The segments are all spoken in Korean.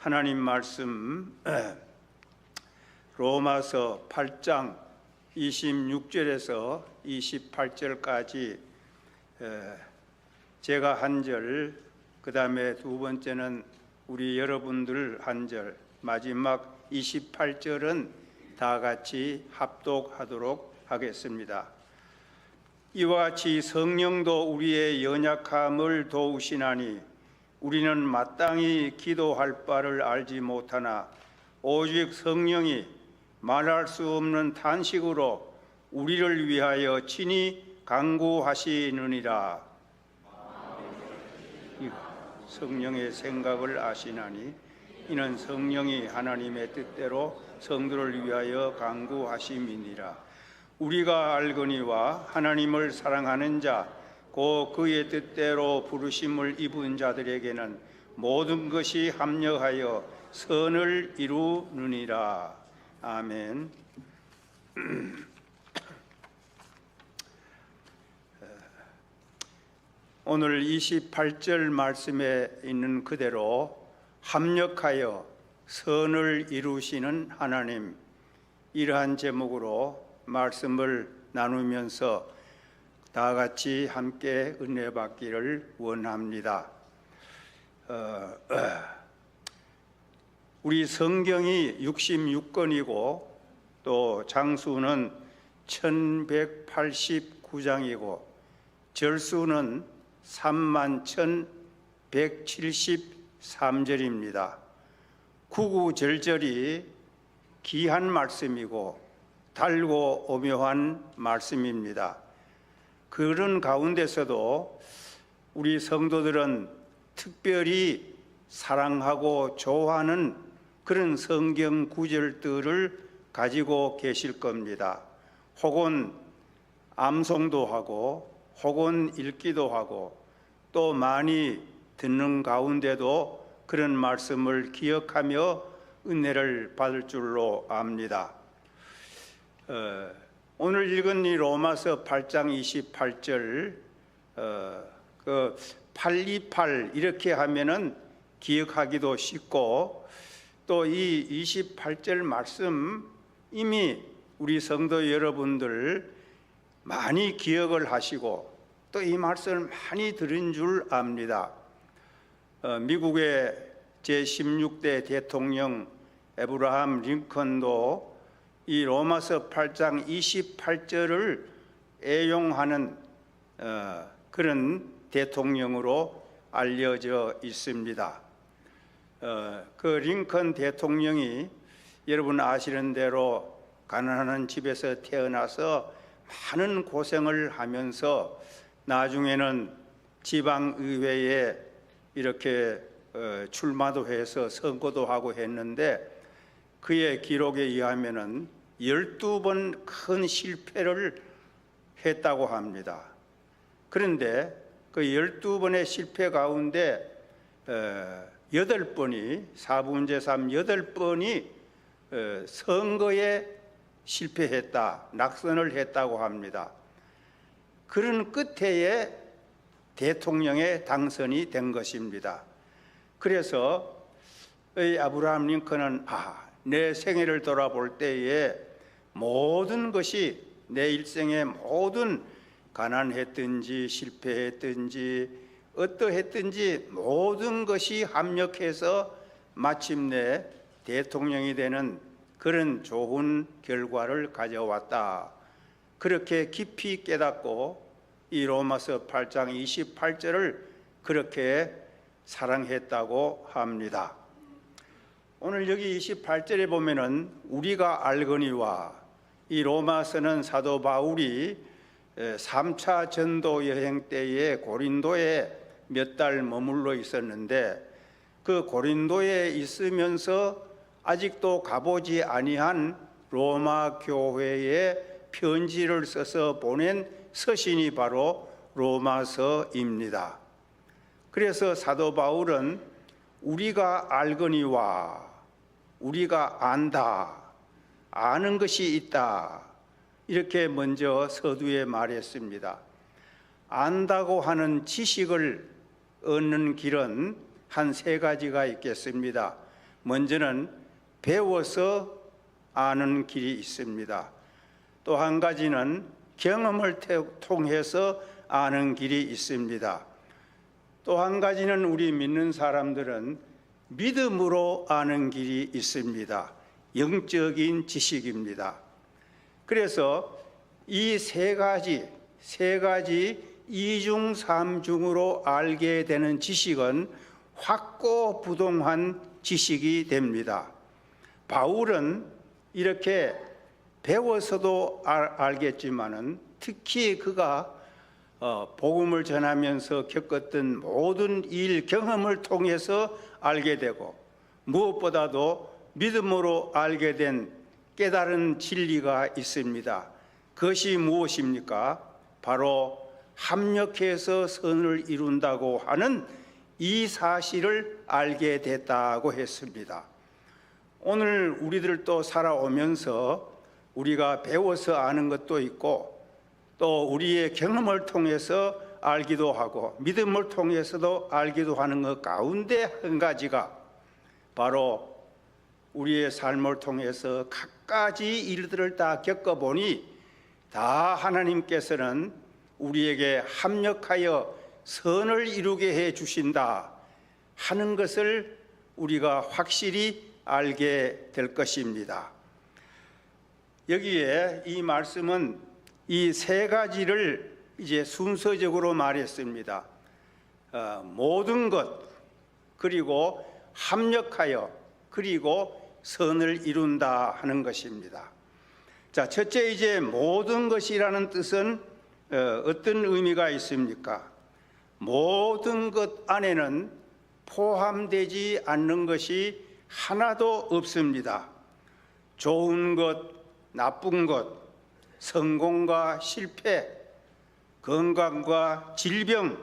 하나님 말씀 로마서 8장 26절에서 28절까지 제가 한 절, 그 다음에 두 번째는 우리 여러분들 한 절, 마지막 28절은 다 같이 합독하도록 하겠습니다. 이와 같이 성령도 우리의 연약함을 도우시나니 우리는 마땅히 기도할 바를 알지 못하나 오직 성령이 말할 수 없는 탄식으로 우리를 위하여 친히 간구하시느니라. 성령의 생각을 아시나니 이는 성령이 하나님의 뜻대로 성도를 위하여 간구하심이니라. 우리가 알거니와 하나님을 사랑하는 자 곧 그의 뜻대로 부르심을 입은 자들에게는 모든 것이 합력하여 선을 이루느니라. 아멘. 오늘 28절 말씀에 있는 그대로 합력하여 선을 이루시는 하나님, 이러한 제목으로 말씀을 나누면서 다 같이 함께 은혜 받기를 원합니다. 우리 성경이 66권이고 또 장수는 1189장이고 절수는 31,173절입니다. 구구절절이 귀한 말씀이고 달고 오묘한 말씀입니다. 그런 가운데서도 우리 성도들은 특별히 사랑하고 좋아하는 그런 성경 구절들을 가지고 계실 겁니다. 혹은 암송도 하고 혹은 읽기도 하고 또 많이 듣는 가운데도 그런 말씀을 기억하며 은혜를 받을 줄로 압니다. 오늘 읽은 이 로마서 8장 28절 그 828 이렇게 하면은 기억하기도 쉽고 또 이 28절 말씀 이미 우리 성도 여러분들 많이 기억을 하시고 또 이 말씀을 많이 들은 줄 압니다. 미국의 제16대 대통령 에브라함 링컨도 이 로마서 8장 28절을 애용하는 그런 대통령으로 알려져 있습니다. 그 링컨 대통령이 여러분 아시는 대로 가난한 집에서 태어나서 많은 고생을 하면서 나중에는 지방의회에 이렇게 출마도 해서 선거도 하고 했는데 그의 기록에 의하면은 12번 큰 실패를 했다고 합니다. 그런데 그 12번의 실패 가운데 8번이 4분의 3 8번이 선거에 실패했다, 낙선을 했다고 합니다. 그런 끝에 대통령에 당선이 된 것입니다. 그래서 아브라함 링컨은 내 생애를 돌아볼 때에 모든 것이 내 일생의 모든 가난했든지 실패했든지 어떠했든지 모든 것이 합력해서 마침내 대통령이 되는 그런 좋은 결과를 가져왔다. 그렇게 깊이 깨닫고 이 로마서 8장 28절을 그렇게 사랑했다고 합니다. 오늘 여기 28절에 보면은 우리가 알거니와 이 로마서는 사도 바울이 3차 전도 여행 때에 고린도에 몇 달 머물러 있었는데 그 고린도에 있으면서 아직도 가보지 아니한 로마 교회에 편지를 써서 보낸 서신이 바로 로마서입니다. 그래서 사도 바울은 우리가 알거니와 우리가 안다, 아는 것이 있다 이렇게 먼저 서두에 말했습니다. 안다고 하는 지식을 얻는 길은 한 세 가지가 있겠습니다. 먼저는 배워서 아는 길이 있습니다. 또 한 가지는 경험을 통해서 아는 길이 있습니다. 또 한 가지는 우리 믿는 사람들은 믿음으로 아는 길이 있습니다. 영적인 지식입니다. 그래서 이 세 가지 이중 삼중으로 알게 되는 지식은 확고부동한 지식이 됩니다. 바울은 이렇게 배워서도 알겠지만은 특히 그가 복음을 전하면서 겪었던 모든 일 경험을 통해서 알게 되고 무엇보다도 믿음으로 알게 된 깨달은 진리가 있습니다. 그것이 무엇입니까? 바로 합력해서 선을 이룬다고 하는 이 사실을 알게 됐다고 했습니다. 오늘 우리들도 살아오면서 우리가 배워서 아는 것도 있고 또 우리의 경험을 통해서 알기도 하고 믿음을 통해서도 알기도 하는 것 가운데 한 가지가 바로 우리의 삶을 통해서 갖가지 일들을 다 겪어보니 다 하나님께서는 우리에게 합력하여 선을 이루게 해 주신다 하는 것을 우리가 확실히 알게 될 것입니다. 여기에 이 말씀은 이 세 가지를 이제 순서적으로 말했습니다. 모든 것, 그리고 합력하여, 그리고 선을 이룬다 하는 것입니다. 자, 첫째 이제 모든 것이라는 뜻은 어떤 의미가 있습니까? 모든 것 안에는 포함되지 않는 것이 하나도 없습니다. 좋은 것, 나쁜 것, 성공과 실패, 건강과 질병,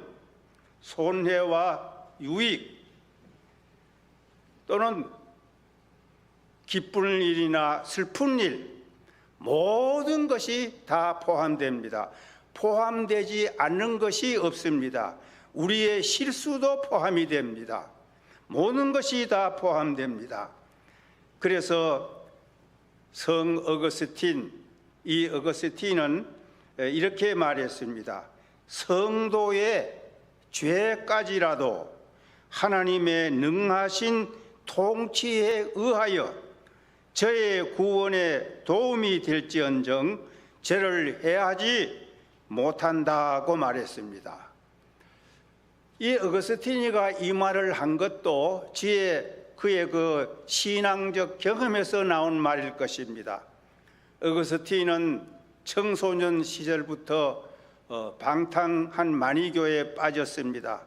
손해와 유익, 또는 기쁜 일이나 슬픈 일, 모든 것이 다 포함됩니다. 포함되지 않는 것이 없습니다. 우리의 실수도 포함이 됩니다. 모든 것이 다 포함됩니다. 그래서 성 어거스틴, 이 어거스틴은 이렇게 말했습니다. 성도의 죄까지라도 하나님의 능하신 통치에 의하여 저의 구원에 도움이 될지언정 죄를 해하지 못한다고 말했습니다. 이 어거스티니가 이 말을 한 것도 그의 그 신앙적 경험에서 나온 말일 것입니다. 어거스틴은 청소년 시절부터 방탕한 마니교에 빠졌습니다.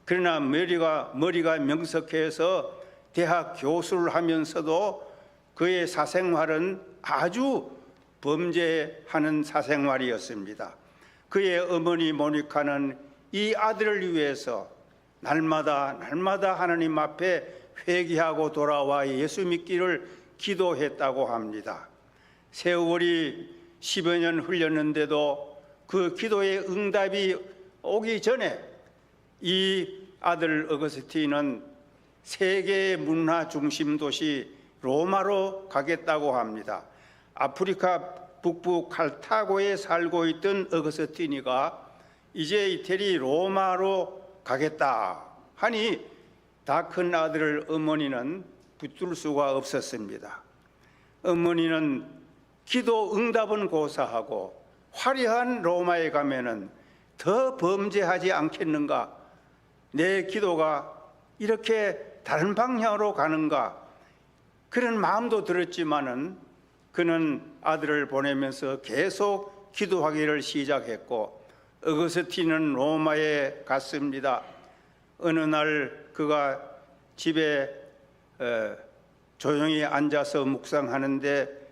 그러나 머리가 명석해서 대학 교수를 하면서도 그의 사생활은 아주 범죄하는 사생활이었습니다. 그의 어머니 모니카는 이 아들을 위해서 날마다 하나님 앞에 회개하고 돌아와 예수 믿기를 기도했다고 합니다. 세월이 10여 년 흘렸는데도 그 기도의 응답이 오기 전에 이 아들 어거스틴은 세계의 문화 중심 도시 로마로 가겠다고 합니다. 아프리카 북부 칼타고에 살고 있던 어거스티니가 이제 이태리 로마로 가겠다 하니 다 큰 아들을 어머니는 붙들 수가 없었습니다. 어머니는 기도 응답은 고사하고 화려한 로마에 가면은 더 범죄하지 않겠는가? 내 기도가 이렇게 다른 방향으로 가는가? 그런 마음도 들었지만은 그는 아들을 보내면서 계속 기도하기를 시작했고 어거스틴은 로마에 갔습니다. 어느 날 그가 집에 조용히 앉아서 묵상하는데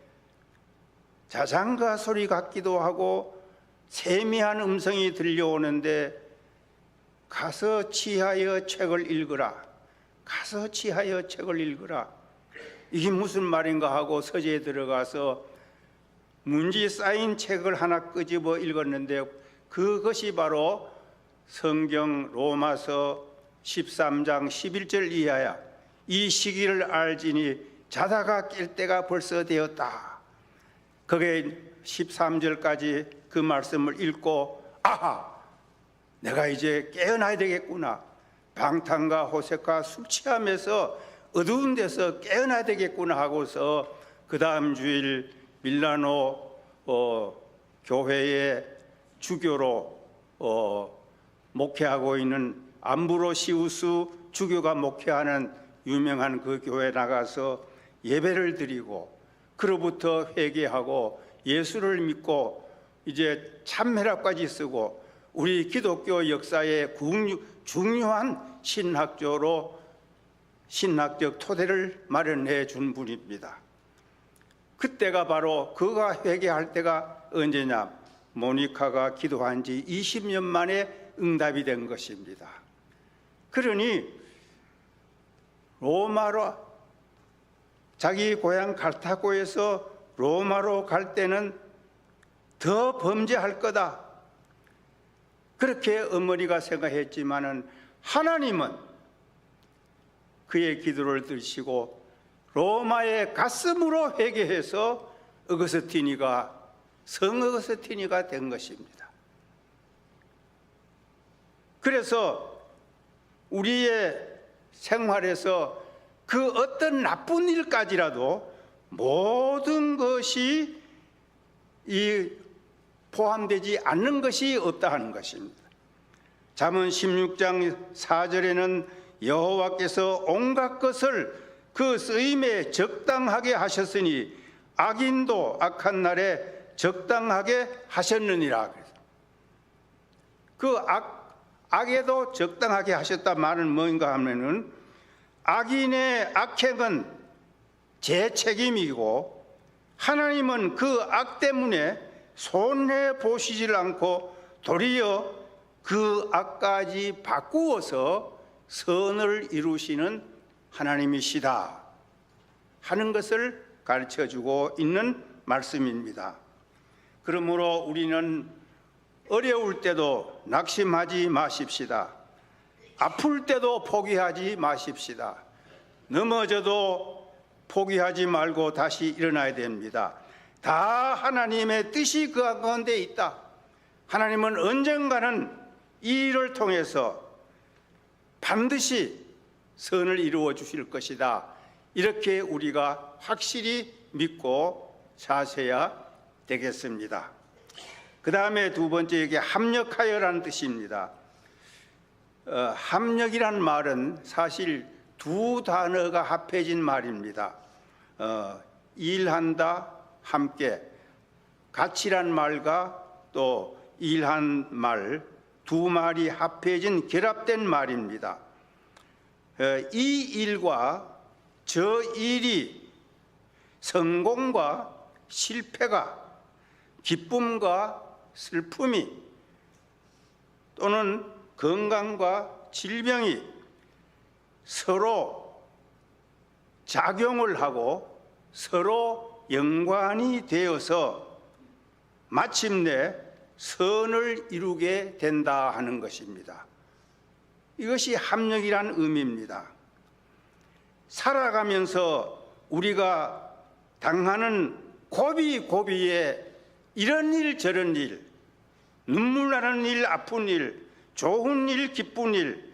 자장가 소리 같기도 하고 세미한 음성이 들려오는데 가서 취하여 책을 읽으라. 가서 취하여 책을 읽으라. 이게 무슨 말인가 하고 서재에 들어가서 문지 쌓인 책을 하나 끄집어 읽었는데 그것이 바로 성경 로마서 13장 11절 이하야. 이 시기를 알지니 자다가 깰 때가 벌써 되었다. 그게 13절까지 그 말씀을 읽고 아하, 내가 이제 깨어나야 되겠구나. 방탕과 호색과 술 취하면서 어두운 데서 깨어나야 되겠구나 하고서 그 다음 주일 밀라노 교회의 주교로 목회하고 있는 암브로시우스 주교가 목회하는 유명한 그 교회에 나가서 예배를 드리고 그로부터 회개하고 예수를 믿고 이제 참회라까지 쓰고 우리 기독교 역사의 중요한 신학적 토대를 마련해 준 분입니다. 그때가 바로 그가 회개할 때가 언제냐? 모니카가 기도한 지 20년 만에 응답이 된 것입니다. 그러니 로마로 자기 고향 갈타고에서 로마로 갈 때는 더 범죄할 거다. 그렇게 어머니가 생각했지만은 하나님은 그의 기도를 들으시고 로마의 가슴으로 회개해서 성 어거스티니가 된 것입니다. 그래서 우리의 생활에서 그 어떤 나쁜 일까지라도 모든 것이 포함되지 않는 것이 없다 하는 것입니다. 잠언 16장 4절에는 여호와께서 온갖 것을 그 쓰임에 적당하게 하셨으니 악인도 악한 날에 적당하게 하셨느니라. 그 악에도 적당하게 하셨다 말은 뭔가 하면은 악인의 악행은 제 책임이고 하나님은 그 악 때문에 손해 보시질 않고 도리어 그 악까지 바꾸어서 선을 이루시는 하나님이시다 하는 것을 가르쳐주고 있는 말씀입니다. 그러므로 우리는 어려울 때도 낙심하지 마십시다. 아플 때도 포기하지 마십시다. 넘어져도 포기하지 말고 다시 일어나야 됩니다. 다 하나님의 뜻이 그 가운데 있다. 하나님은 언젠가는 이 일을 통해서 반드시 선을 이루어 주실 것이다. 이렇게 우리가 확실히 믿고 사셔야 되겠습니다. 그 다음에 두 번째 이게 합력하여라는 뜻입니다. 합력이란 말은 사실 두 단어가 합해진 말입니다. 일한다, 함께. 같이란 말과 또 일한 말, 두 말이 합해진 결합된 말입니다. 이 일과 저 일이 성공과 실패가, 기쁨과 슬픔이 또는 건강과 질병이 서로 작용을 하고 서로 연관이 되어서 마침내 선을 이루게 된다 하는 것입니다. 이것이 합력이란 의미입니다. 살아가면서 우리가 당하는 고비고비에 이런 일 저런 일, 눈물 나는 일, 아픈 일, 좋은 일, 기쁜 일,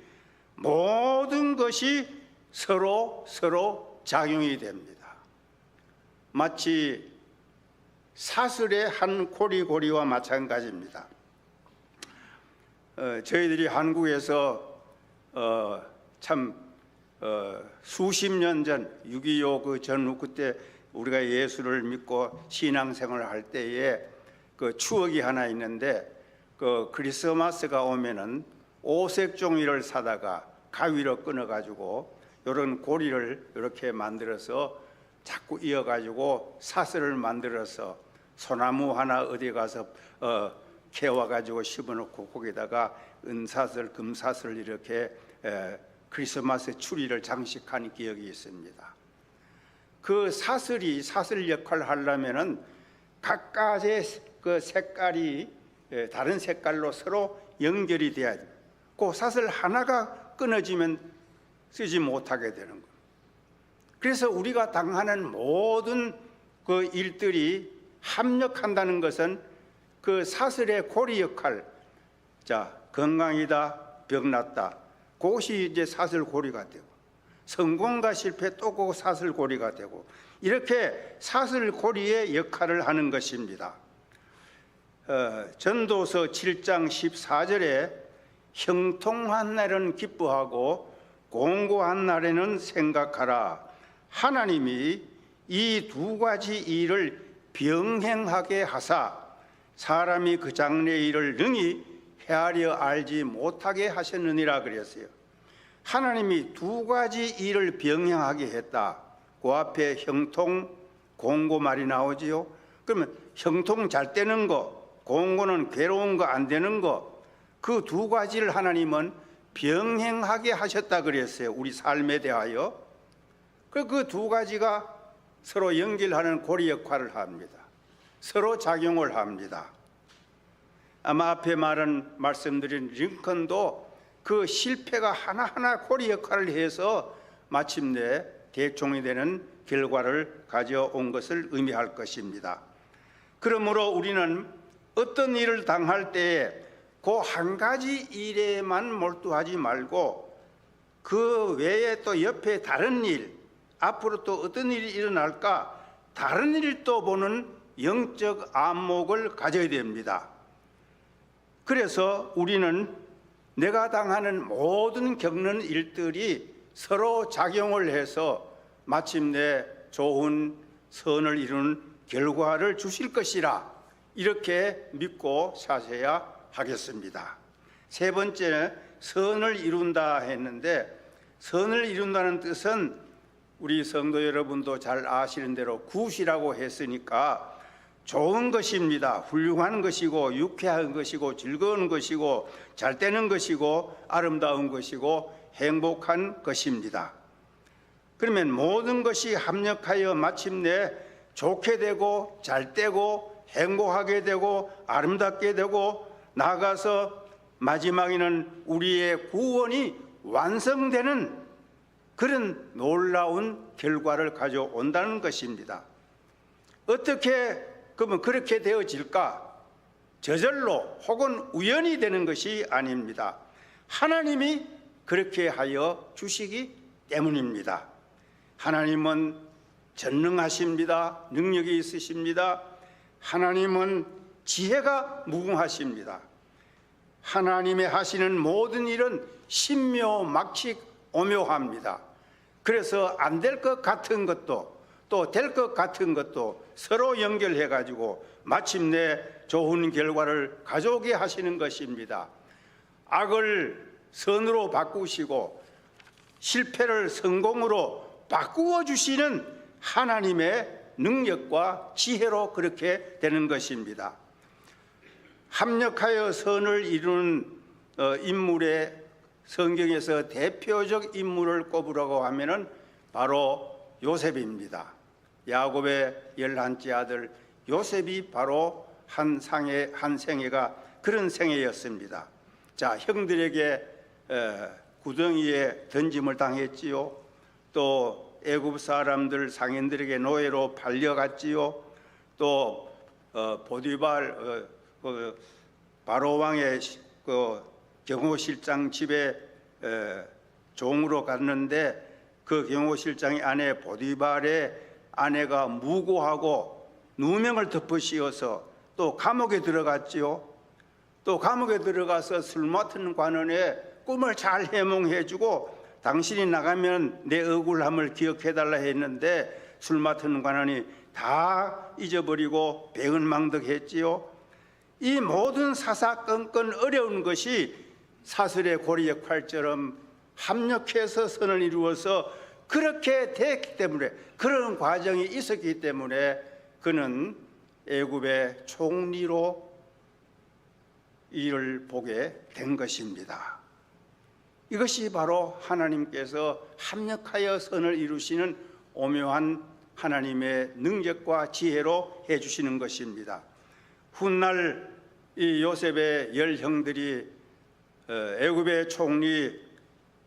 모든 것이 서로 작용이 됩니다. 마치 사슬의 한 고리고리와 마찬가지입니다. 저희들이 한국에서 수십 년 전 6.25 그 전후 그때 우리가 예수를 믿고 신앙생활을 할 때에 그 추억이 하나 있는데 그 크리스마스가 오면은 오색 종이를 사다가 가위로 끊어가지고 이런 고리를 이렇게 만들어서 자꾸 이어가지고 사슬을 만들어서 소나무 하나 어디 가서 캐와가지고 심어놓고 거기다가 은사슬, 금사슬 이렇게 크리스마스 추리를 장식한 기억이 있습니다. 그 사슬이 사슬 역할을 하려면은 각각의 그 색깔이 다른 색깔로 서로 연결이 돼야 돼요. 그 사슬 하나가 끊어지면 쓰지 못하게 되는 거예요. 그래서 우리가 당하는 모든 그 일들이 합력한다는 것은 그 사슬의 고리 역할, 자, 건강이다, 병났다, 그것이 이제 사슬 고리가 되고, 성공과 실패 또 그 사슬 고리가 되고, 이렇게 사슬 고리의 역할을 하는 것입니다. 전도서 7장 14절에 형통한 날은 기뻐하고 공고한 날에는 생각하라. 하나님이 이 두 가지 일을 병행하게 하사 사람이 그 장래의 일을 능히 헤아려 알지 못하게 하셨느니라 그랬어요. 하나님이 두 가지 일을 병행하게 했다. 그 앞에 형통, 공고 말이 나오지요. 그러면 형통 잘 되는 거, 공고는 괴로운 거 안 되는 거, 그 두 가지를 하나님은 병행하게 하셨다 그랬어요. 우리 삶에 대하여. 그 두 가지가 서로 연결하는 고리 역할을 합니다. 서로 작용을 합니다. 아마 앞에 말씀드린 링컨도 그 실패가 하나하나 고리 역할을 해서 마침내 대총이 되는 결과를 가져온 것을 의미할 것입니다. 그러므로 우리는 어떤 일을 당할 때에 그 한 가지 일에만 몰두하지 말고 그 외에 또 옆에 다른 일, 앞으로 또 어떤 일이 일어날까 다른 일을 또 보는 영적 안목을 가져야 됩니다. 그래서 우리는 내가 당하는 모든 겪는 일들이 서로 작용을 해서 마침내 좋은 선을 이루는 결과를 주실 것이라 이렇게 믿고 사셔야 하겠습니다. 세 번째, 선을 이룬다 했는데, 선을 이룬다는 뜻은 우리 성도 여러분도 잘 아시는 대로 굿이라고 했으니까 좋은 것입니다. 훌륭한 것이고 유쾌한 것이고 즐거운 것이고 잘 되는 것이고 아름다운 것이고 행복한 것입니다. 그러면 모든 것이 합력하여 마침내 좋게 되고 잘 되고 행복하게 되고 아름답게 되고 나아가서 마지막에는 우리의 구원이 완성되는 그런 놀라운 결과를 가져온다는 것입니다. 어떻게 그러면 그렇게 되어질까? 저절로 혹은 우연히 되는 것이 아닙니다. 하나님이 그렇게 하여 주시기 때문입니다. 하나님은 전능하십니다. 능력이 있으십니다. 하나님은 지혜가 무궁하십니다. 하나님의 하시는 모든 일은 신묘막측 오묘합니다. 그래서 안 될 것 같은 것도 또 될 것 같은 것도 서로 연결해 가지고 마침내 좋은 결과를 가져오게 하시는 것입니다. 악을 선으로 바꾸시고 실패를 성공으로 바꾸어 주시는 하나님의 능력과 지혜로 그렇게 되는 것입니다. 합력하여 선을 이루는 인물의 성경에서 대표적 인물을 꼽으라고 하면은 바로 요셉입니다. 야곱의 11째 아들 요셉이 바로 한 생애가 그런 생애였습니다. 자, 형들에게 구덩이에 던짐을 당했지요. 또 애굽 사람들 상인들에게 노예로 팔려갔지요. 또 보디발 바로 왕의 그 경호실장 집에 종으로 갔는데 그 경호실장의 아내 보디발의 아내가 무고하고 누명을 덮으씌워서 또 감옥에 들어갔지요. 또 감옥에 들어가서 술 맡은 관원의 꿈을 잘 해몽해주고 당신이 나가면 내 억울함을 기억해달라 했는데 술 맡은 관원이 다 잊어버리고 배은망덕했지요. 이 모든 사사건건 어려운 것이 사슬의 고리 역할처럼 합력해서 선을 이루어서 그렇게 됐기 때문에, 그런 과정이 있었기 때문에 그는 애굽의 총리로 일을 보게 된 것입니다. 이것이 바로 하나님께서 합력하여 선을 이루시는 오묘한 하나님의 능력과 지혜로 해주시는 것입니다. 훗날 이 요셉의 10형들이 애굽의 총리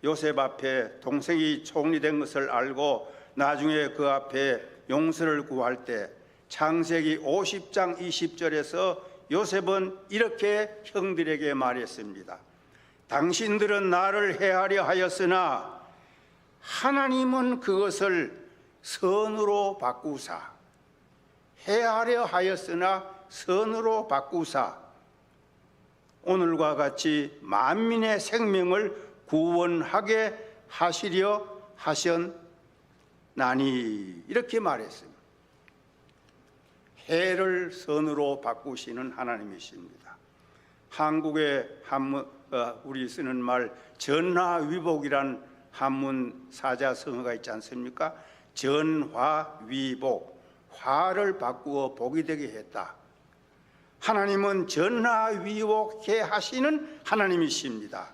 요셉 앞에 동생이 총리 된 것을 알고 나중에 그 앞에 용서를 구할 때 창세기 50장 20절에서 요셉은 이렇게 형들에게 말했습니다. 당신들은 나를 해하려 하였으나 하나님은 그것을 선으로 바꾸사. 해하려 하였으나 선으로 바꾸사. 오늘과 같이 만민의 생명을 구원하게 하시려 하셨나니, 이렇게 말했습니다. 해를 선으로 바꾸시는 하나님이십니다. 한국의 한문, 우리 쓰는 말 전화위복이란 한문 사자성어가 있지 않습니까? 전화위복, 화를 바꾸어 복이 되게 했다. 하나님은 전화위복해 하시는 하나님이십니다.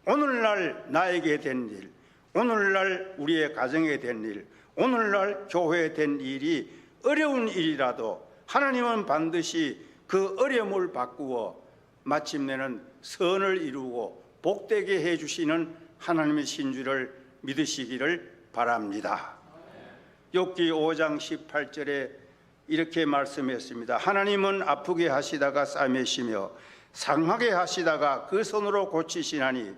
오늘날 나에게 된 일, 오늘날 우리의 가정에 된 일, 오늘날 교회에 된 일이 어려운 일이라도 하나님은 반드시 그 어려움을 바꾸어 마침내는 선을 이루고 복되게 해주시는 하나님이신 줄을 믿으시기를 바랍니다. 욥기 5장 18절에 이렇게 말씀했습니다. 하나님은 아프게 하시다가 싸매시며 상하게 하시다가 그 손으로 고치시나니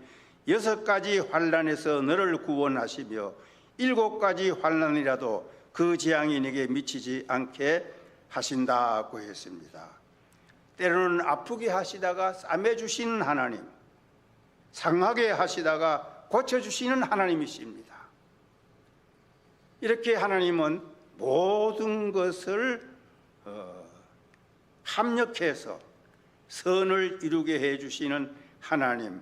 6가지 환난에서 너를 구원하시며 7가지 환난이라도 그 재앙이 네게 미치지 않게 하신다고 했습니다. 때로는 아프게 하시다가 싸매주시는 하나님, 상하게 하시다가 고쳐주시는 하나님이십니다. 이렇게 하나님은 모든 것을 합력해서 선을 이루게 해주시는 하나님,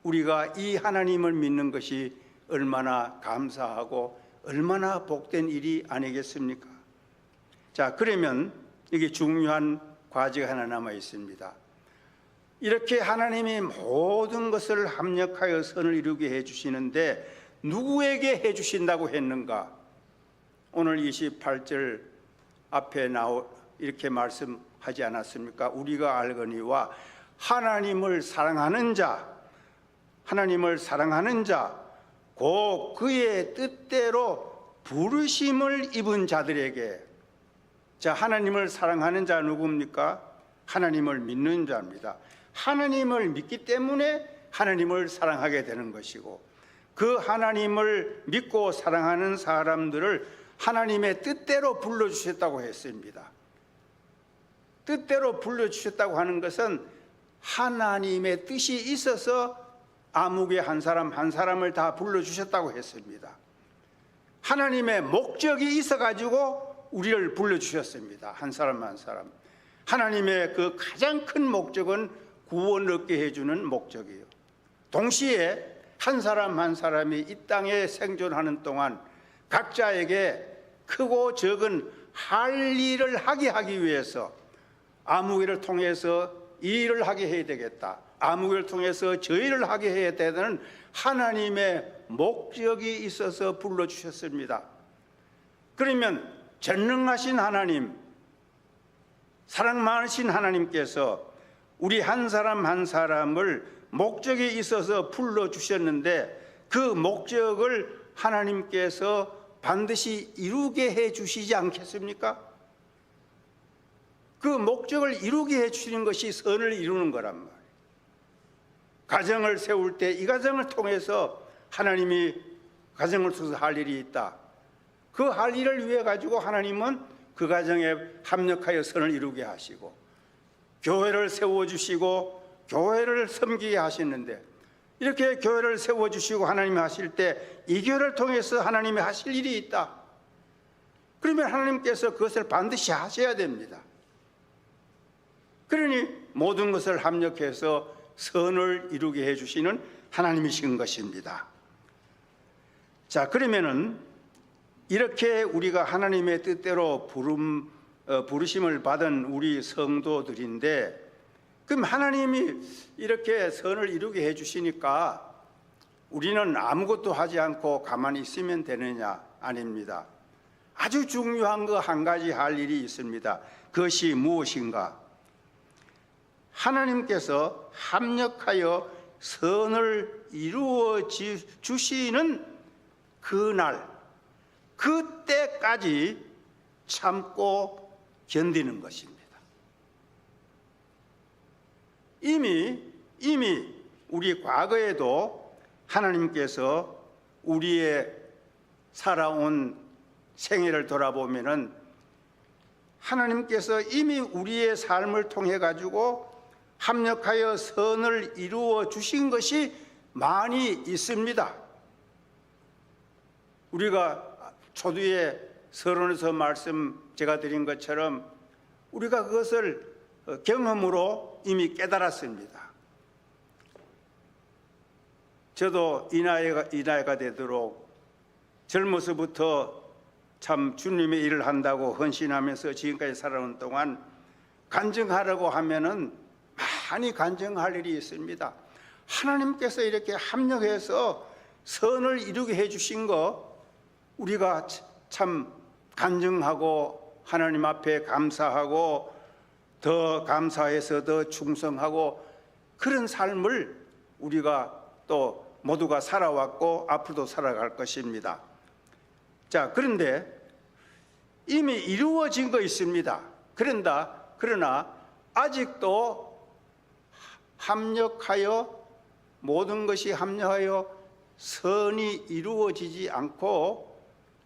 우리가 이 하나님을 믿는 것이 얼마나 감사하고 얼마나 복된 일이 아니겠습니까? 자, 그러면 이게 중요한 과제가 하나 남아 있습니다. 이렇게 하나님이 모든 것을 합력하여 선을 이루게 해주시는데 누구에게 해주신다고 했는가? 오늘 28절 앞에 이렇게 말씀하지 않았습니까? 우리가 알거니와 하나님을 사랑하는 자, 하나님을 사랑하는 자, 곧 그의 뜻대로 부르심을 입은 자들에게. 자, 하나님을 사랑하는 자 누굽니까? 하나님을 믿는 자입니다. 하나님을 믿기 때문에 하나님을 사랑하게 되는 것이고, 그 하나님을 믿고 사랑하는 사람들을 하나님의 뜻대로 불러주셨다고 했습니다. 뜻대로 불러주셨다고 하는 것은 하나님의 뜻이 있어서 아무개 한 사람 한 사람을 다 불러주셨다고 했습니다. 하나님의 목적이 있어가지고 우리를 불러주셨습니다. 한 사람 한 사람. 하나님의 그 가장 큰 목적은 구원 얻게 해주는 목적이에요. 동시에 한 사람 한 사람이 이 땅에 생존하는 동안 각자에게 크고 적은 할 일을 하기 위해서 아무개를 통해서 이 일을 하게 해야 되겠다, 아무개를 통해서 저 일을 하게 해야 되는 하나님의 목적이 있어서 불러주셨습니다. 그러면 전능하신 하나님, 사랑 많으신 하나님께서 우리 한 사람 한 사람을 목적이 있어서 불러주셨는데 그 목적을 하나님께서 반드시 이루게 해주시지 않겠습니까? 그 목적을 이루게 해주시는 것이 선을 이루는 거란 말이에요. 가정을 세울 때 이 가정을 통해서 하나님이 가정을 통해서 할 일이 있다. 그 할 일을 위해 가지고 하나님은 그 가정에 합력하여 선을 이루게 하시고, 교회를 세워주시고 교회를 섬기게 하시는데, 이렇게 교회를 세워주시고 하나님이 하실 때 이 교회를 통해서 하나님이 하실 일이 있다. 그러면 하나님께서 그것을 반드시 하셔야 됩니다. 그러니 모든 것을 합력해서 선을 이루게 해주시는 하나님이신 것입니다. 자, 그러면은 이렇게 우리가 하나님의 뜻대로 부르심을 받은 우리 성도들인데, 그럼 하나님이 이렇게 선을 이루게 해주시니까 우리는 아무것도 하지 않고 가만히 있으면 되느냐? 아닙니다. 아주 중요한 거 한 가지 할 일이 있습니다. 그것이 무엇인가? 하나님께서 합력하여 선을 이루어 주시는 그날, 그때까지 참고 견디는 것입니다. 이미 우리 과거에도 하나님께서 우리의 살아온 생애를 돌아보면은 하나님께서 이미 우리의 삶을 통해 가지고 합력하여 선을 이루어 주신 것이 많이 있습니다. 우리가 초두에 서론에서 말씀 제가 드린 것처럼 우리가 그것을 경험으로 이미 깨달았습니다. 저도 이 나이가 되도록 젊어서부터 참 주님의 일을 한다고 헌신하면서 지금까지 살아온 동안 간증하려고 하면은 많이 간증할 일이 있습니다. 하나님께서 이렇게 합력해서 선을 이루게 해주신 거 우리가 참 간증하고 하나님 앞에 감사하고 더 감사해서 더 충성하고 그런 삶을 우리가 또 모두가 살아왔고 앞으로도 살아갈 것입니다. 자, 그런데 이미 이루어진 거 있습니다. 그러나 아직도 합력하여 모든 것이 합력하여 선이 이루어지지 않고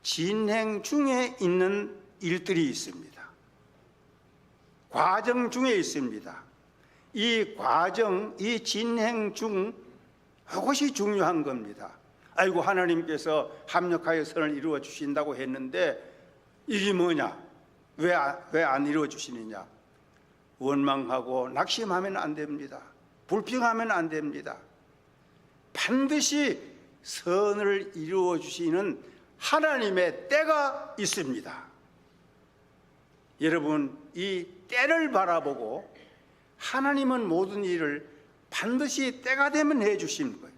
진행 중에 있는 일들이 있습니다. 과정 중에 있습니다. 이 과정, 이 진행 중 그것이 중요한 겁니다. 아이고 하나님께서 합력하여 선을 이루어 주신다고 했는데 이게 뭐냐? 왜 안 이루어 주시느냐? 원망하고 낙심하면 안 됩니다. 불평하면 안 됩니다. 반드시 선을 이루어 주시는 하나님의 때가 있습니다. 여러분, 이 때를 바라보고 하나님은 모든 일을 반드시 때가 되면 해 주시는 거예요.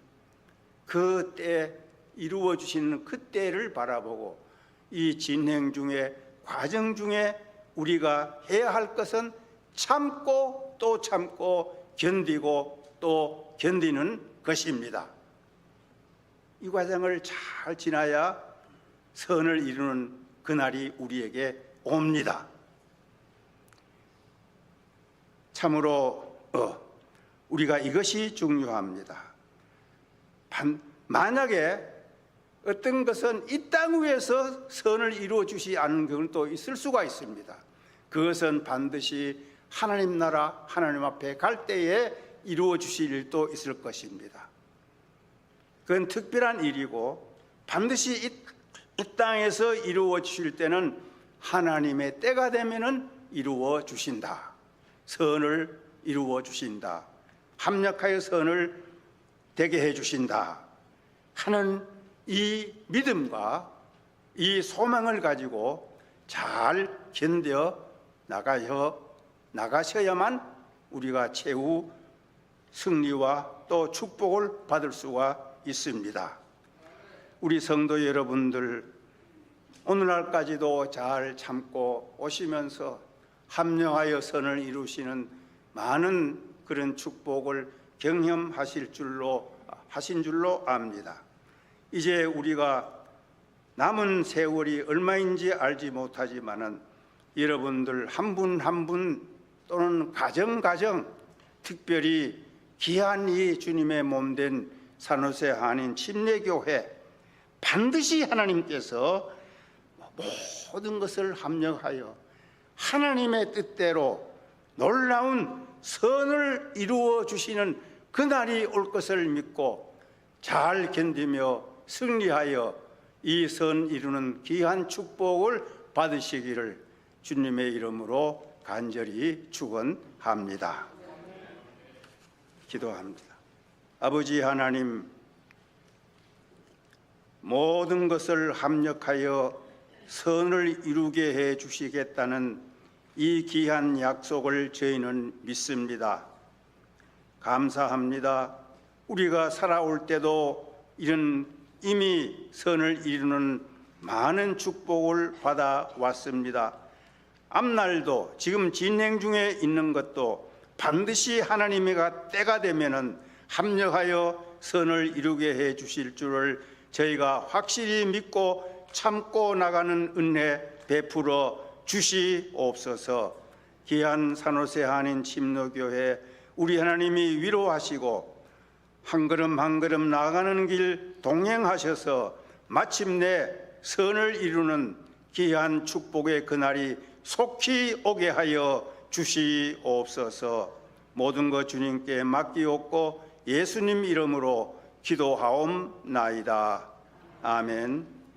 그 때 이루어 주시는 그 때를 바라보고 이 진행 중에 과정 중에 우리가 해야 할 것은 참고 또 참고 견디고 또 견디는 것입니다. 이 과정을 잘 지나야 선을 이루는 그날이 우리에게 옵니다. 참으로 우리가 이것이 중요합니다. 만약에 어떤 것은 이 땅 위에서 선을 이루어 주시 않는 경우는 또 있을 수가 있습니다. 그것은 반드시 하나님 나라 하나님 앞에 갈 때에 이루어 주실 일도 있을 것입니다. 그건 특별한 일이고 반드시 이 땅에서 이루어 주실 때는 하나님의 때가 되면은 이루어 주신다. 선을 이루어 주신다. 합력하여 선을 되게 해 주신다 하는 이 믿음과 이 소망을 가지고 잘 견뎌 나가셔야만 우리가 최후 승리와 또 축복을 받을 수가 있습니다. 우리 성도 여러분들 오늘날까지도 잘 참고 오시면서 합력하여 선을 이루시는 많은 그런 축복을 경험하신 줄로 압니다. 이제 우리가 남은 세월이 얼마인지 알지 못하지만은 여러분들 한 분 한 분 또는 가정 특별히 귀한 이 주님의 몸된 산호세 한인 침례교회 반드시 하나님께서 모든 것을 합력하여 하나님의 뜻대로 놀라운 선을 이루어 주시는 그날이 올 것을 믿고 잘 견디며 승리하여 이 선 이루는 귀한 축복을 받으시기를 주님의 이름으로 간절히 축원합니다. 기도합니다. 아버지 하나님, 모든 것을 합력하여 선을 이루게 해 주시겠다는 이 귀한 약속을 저희는 믿습니다. 감사합니다. 우리가 살아올 때도 이런 이미 선을 이루는 많은 축복을 받아왔습니다. 앞날도 지금 진행 중에 있는 것도 반드시 하나님의 때가 되면은 합력하여 선을 이루게 해 주실 줄을 저희가 확실히 믿고 참고 나가는 은혜 베풀어 주시옵소서. 귀한 산호세 한인 침노교회 우리 하나님이 위로하시고 한 걸음 한 걸음 나아가는 길 동행하셔서 마침내 선을 이루는 귀한 축복의 그날이 속히 오게 하여 주시옵소서. 모든 것 주님께 맡기옵고 예수님 이름으로 기도하옵나이다. 아멘.